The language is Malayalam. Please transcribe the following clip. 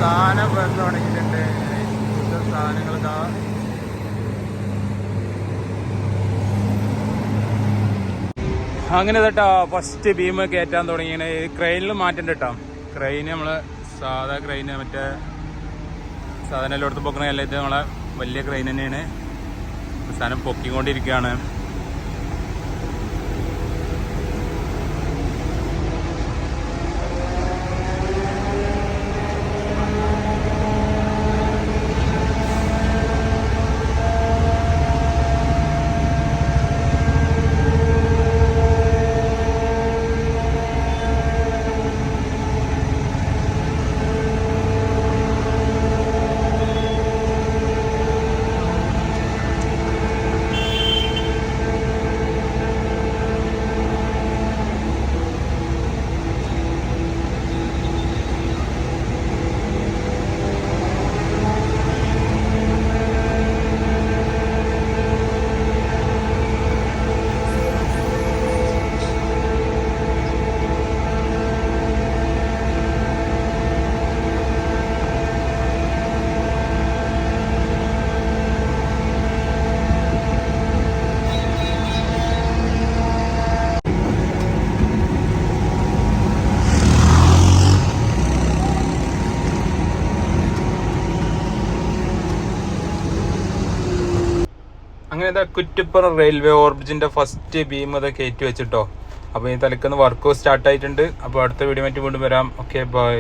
സാധനം വന്ന് തുടങ്ങിയിട്ടുണ്ട്. സാധനങ്ങൾ ഇതാ അങ്ങനെ കേട്ടോ. ഫസ്റ്റ് ബീം കയറ്റാൻ തുടങ്ങിയാണ്. ക്രെയിനിൽ മാറ്റണ്ട കേട്ടോ. ക്രെയിന് നമ്മള് സാധാ ക്രെയിന് മറ്റേ സാധനം എല്ലായിടത്തും പൊക്കണ അല്ല, ഇത് നമ്മളെ വലിയ ക്രെയിൻ തന്നെയാണ്. സാധനം പൊക്കിക്കൊണ്ടിരിക്കുകയാണ്. അങ്ങനെ ഇതാ കുറ്റിപ്പുറം റെയിൽവേ ഓവർബ്രിഡ്ജിന്റെ ഫസ്റ്റ് ബീം അത് കയറ്റി വെച്ചിട്ടോ. അപ്പോൾ ഈ തലക്കുന്ന വർക്ക് സ്റ്റാർട്ട് ആയിട്ടുണ്ട്. അപ്പോൾ അടുത്ത വീഡിയോ മറ്റും വീണ്ടും വരാം. Okay, by.